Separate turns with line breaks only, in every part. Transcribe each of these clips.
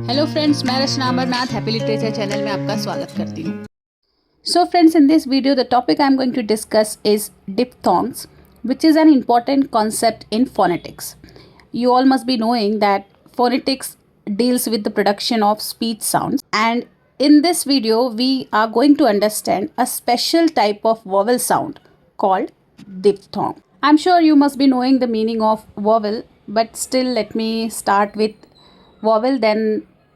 Hello friends, मैं Rachna Amarnath Happy Literature channel में आपका स्वागत करती हूँ। So friends, in this video the topic I am going to discuss is diphthongs, which is an important concept in phonetics. You all must be knowing that phonetics deals with the production of speech sounds, and in this video we are going to understand a special type of vowel sound called diphthong. I'm sure you must be knowing the meaning of vowel, but still let me start with vowel, then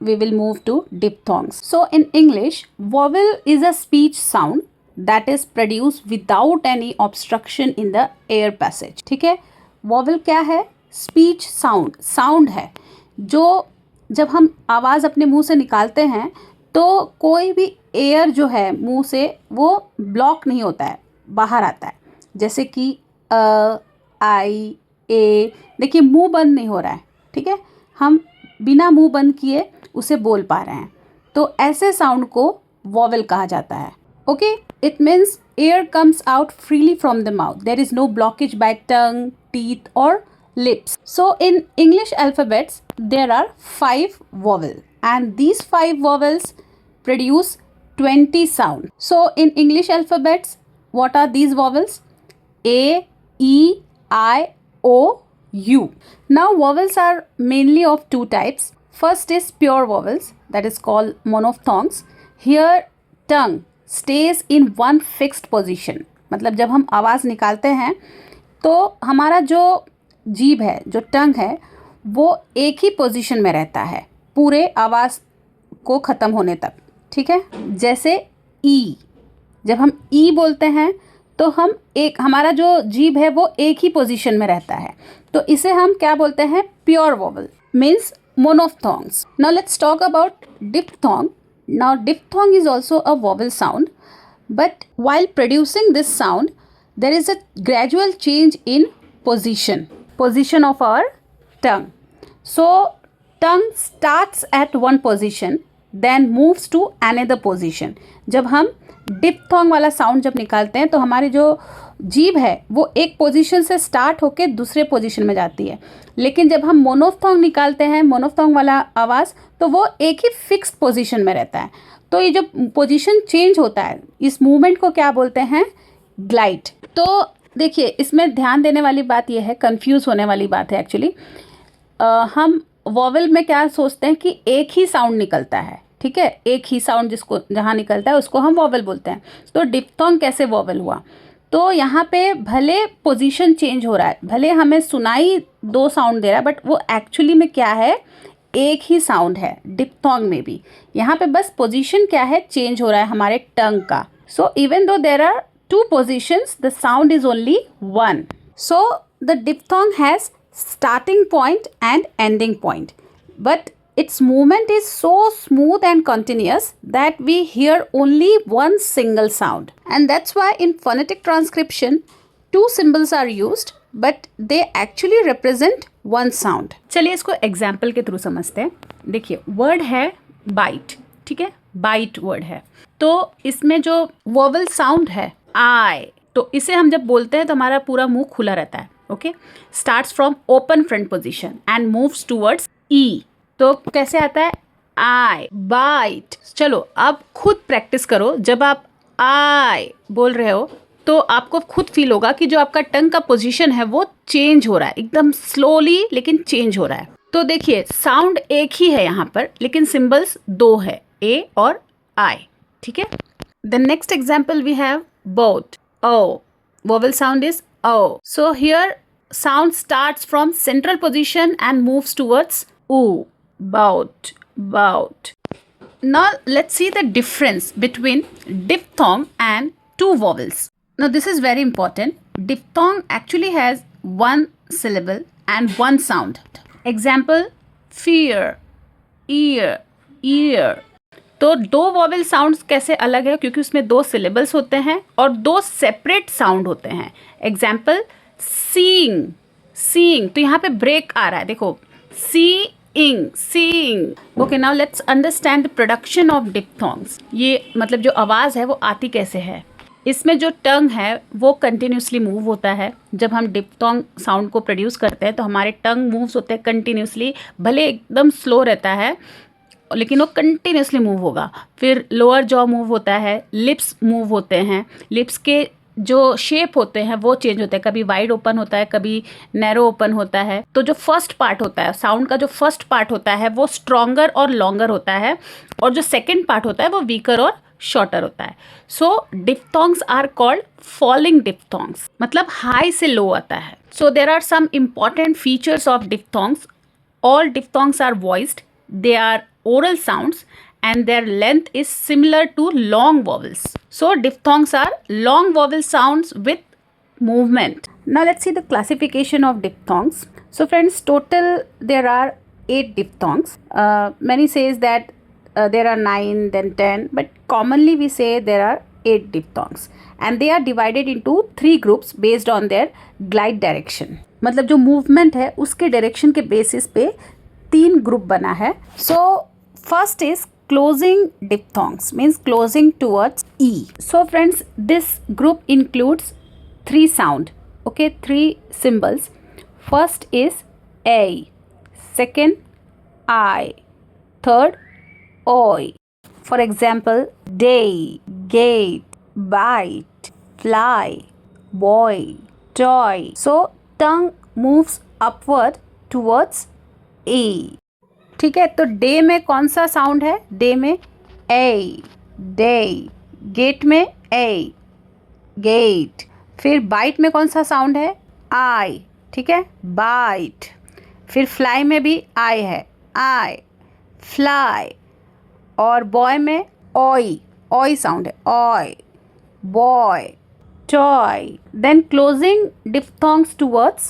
we will move to diphthongs. So in English, vowel is a speech sound that is produced without any obstruction in the air passage. ठीक है, vowel क्या है? Speech sound है जो जब हम आवाज़ अपने मुंह से निकालते हैं तो कोई भी एयर जो है मुंह से वो ब्लॉक नहीं होता है, बाहर आता है। जैसे कि आई ए, देखिए मुंह बंद नहीं हो रहा है, ठीक है, हम बिना मुंह बंद किए उसे बोल पा रहे हैं, तो ऐसे साउंड को वॉवेल कहा जाता है। Okay, it means air comes out freely from the mouth, there is no blockage by tongue, teeth और lips. So in English alphabets there are 5 vowels, and these 5 vowels produce 20 sound. So in English alphabets, what are these vowels? A, E, I, O, U. Now vowels are mainly of two types. First is pure vowels, that is called monophthongs. Here tongue stays in one fixed position. मतलब जब हम आवाज़ निकालते हैं तो हमारा जो जीभ है, जो टंग है, वो एक ही पोजीशन में रहता है पूरे आवाज़ को ख़त्म होने तक, ठीक है। जैसे ई, जब हम ई बोलते हैं तो हमारा जो जीभ है वो एक ही पोजीशन में रहता है, तो इसे हम क्या बोलते हैं? Pure vowel, means monophthongs. Now let's talk about diphthong. Now diphthong is also a vowel sound, but while producing this sound there is a gradual change in position of our tongue. So tongue starts at one position then moves to another position. जब हम diphthong वाला sound जब निकालते हैं तो हमारी जो जीभ है वो एक पोजीशन से स्टार्ट होकर दूसरे पोजीशन में जाती है, लेकिन जब हम मोनोफथोंग निकालते हैं, मोनोफथोंग वाला आवाज़, तो वो एक ही फिक्स्ड पोजीशन में रहता है। तो ये जो पोजीशन चेंज होता है, इस मूवमेंट को क्या बोलते हैं? ग्लाइड। तो देखिए, इसमें ध्यान देने वाली बात यह है, कंफ्यूज होने वाली बात है एक्चुअली। हम वॉवेल में क्या सोचते हैं कि एक ही साउंड निकलता है, ठीक है, एक ही साउंड जिसको जहाँ निकलता है उसको हम वॉवेल बोलते हैं। तो डिप्थोंग कैसे वॉवेल हुआ? तो यहाँ पे भले पोजीशन चेंज हो रहा है, भले हमें सुनाई दो साउंड दे रहा है, बट वो एक्चुअली में क्या है? एक ही साउंड है डिप्थोंग में भी। यहाँ पे बस पोजीशन क्या है? चेंज हो रहा है हमारे टंग का। So even though there are two positions, the sound is only one. So the diphthong has starting point and ending point, but its movement is so smooth and continuous that we hear only one single sound, and that's why in phonetic transcription two symbols are used, but they actually represent one sound. चलिए इसको example के through समझते हैं। देखिए, word है bite, ठीक है, bite word है, तो इसमें जो वोवल साउंड है आई, तो इसे हम जब बोलते हैं तो हमारा पूरा मुंह खुला रहता है। Okay, starts from open front position and moves towards E. तो कैसे आता है? I bite. चलो अब खुद प्रैक्टिस करो, जब आप आई बोल रहे हो तो आपको खुद फील होगा कि जो आपका टंग का पोजीशन है वो चेंज हो रहा है, एकदम स्लोली लेकिन चेंज हो रहा है। तो देखिए, साउंड एक ही है यहाँ पर, लेकिन सिंबल्स दो है, ए और आई, ठीक है। The next example we have boat. O. Vowel sound is O. So here sound starts from central position and moves towards U. Boat. Boat. Now let's see the difference between diphthong and two vowels. Now this is very important. Diphthong actually has one syllable and one sound. Example: fear, ear, ear. तो दो vowel sounds कैसे अलग है? क्योंकि उसमें दो syllables होते हैं और दो सेपरेट साउंड होते हैं। एग्जाम्पल: सीइंग, सीइंग, तो यहाँ पे ब्रेक आ रहा है, देखो, seeing, seeing. Okay, now let's understand the production of diphthongs. ये मतलब जो आवाज़ है वो आती कैसे है? इसमें जो टंग है वो कंटिन्यूसली मूव होता है। जब हम डिप्थोंग साउंड को प्रोड्यूस करते हैं तो हमारे टंग मूव्स होते हैं कंटिन्यूसली, भले एकदम स्लो रहता है, लेकिन वो कंटिन्यूसली मूव होगा। फिर लोअर जॉ मूव होता है, लिप्स मूव होते हैं, लिप्स के जो शेप होते हैं वो चेंज होते हैं, कभी वाइड ओपन होता है, कभी नैरो ओपन होता है। तो जो फर्स्ट पार्ट होता है साउंड का, जो फर्स्ट पार्ट होता है वो स्ट्रॉन्गर और लॉन्गर होता है, और जो सेकेंड पार्ट होता है वो वीकर और शॉर्टर होता है। So diphthongs are called falling diphthongs, मतलब हाई से लो आता है। So there are some important features of diphthongs. All diphthongs are voiced, they are oral sounds, and their length is similar to long vowels. So diphthongs are long vowel sounds with movement. Now let's see the classification of diphthongs. So friends, total there are 8 diphthongs. Many says that there are 9, then 10, but commonly we say there are 8 diphthongs, and they are divided into 3 groups based on their glide direction. मतलब जो movement है उसके direction के basis पे 3 group बना है। So first is closing diphthongs, means closing towards E. So friends, this group includes 3 sound, okay, 3 symbols. First is A, second I, third OI. For example day, gate, bite, fly, boy, toy. So tongue moves upward towards A। ठीक है, तो day में कौन सा sound है? Day में ए, day. Gate में ए, gate. फिर बाइट में कौन सा साउंड है? आई, ठीक है, बाइट। फिर फ्लाई में भी आई है, आई, फ्लाई। और बॉय में ओई, ओई साउंड है, ओई, boy, toy. Then closing diphthongs towards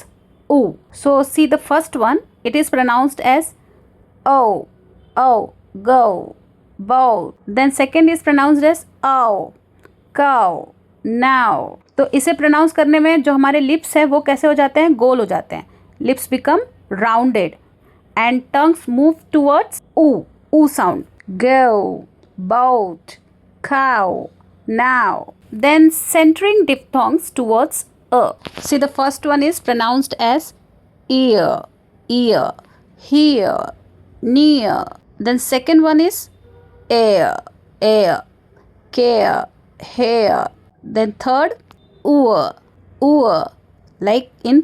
o. So see the first one, it is pronounced as o, o, go, bow. Then second is pronounced as ow, cow, now. तो इसे pronounce करने में जो हमारे लिप्स है वो कैसे हो जाते हैं? गोल हो जाते हैं। Lips become rounded and tongues move towards ऊ, ऊ sound. go, boat, cow, now. Then centering diphthongs towards a. See, the first one is pronounced as ear, ear, here, near. Then second one is air, air, care, hair. Then third, oor, oor, like in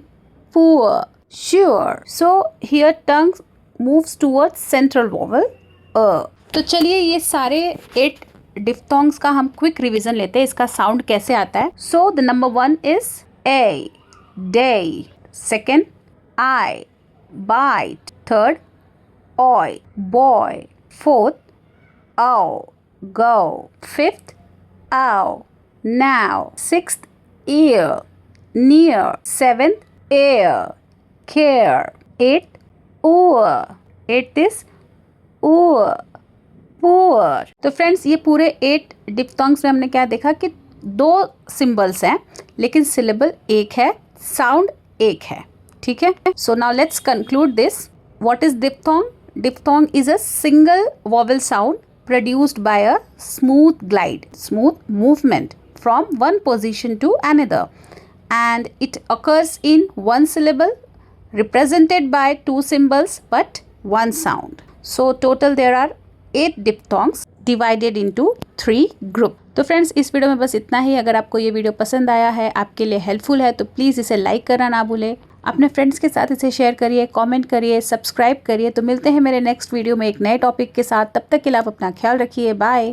poor, sure. So here tongue moves towards central vowel a. तो चलिए ये सारे 8 diphthongs का हम quick revision लेते हैं, इसका sound कैसे आता है। So the number 1 is a, day. Second I, bite. Third oi, boy. Fourth ow, go. Fifth ow, now. Sixth ear, near. Seventh air, care. Eighth over, eighth is over, poor. तो friends, ये पूरे 8 diphthongs में हमने क्या देखा कि 2 symbols हैं लेकिन सिलेबल एक है, साउंड एक है, ठीक है। So now let's conclude this. What is diphthong? Diphthong is a single vowel sound produced by a smooth glide, smooth movement from one position to another, and it occurs in one syllable represented by 2 symbols but one sound. So total there are 8 diphthongs divided into 3 group. तो friends, इस video में बस इतना ही। अगर आपको ये video पसंद आया है, आपके लिए हेल्पफुल है, तो प्लीज़ इसे लाइक करना ना भूलें। अपने फ्रेंड्स के साथ इसे शेयर करिए, कमेंट करिए, सब्सक्राइब करिए। तो मिलते हैं मेरे नेक्स्ट वीडियो में एक नए टॉपिक के साथ। तब तक के लिए आप अपना ख्याल रखिए। बाय।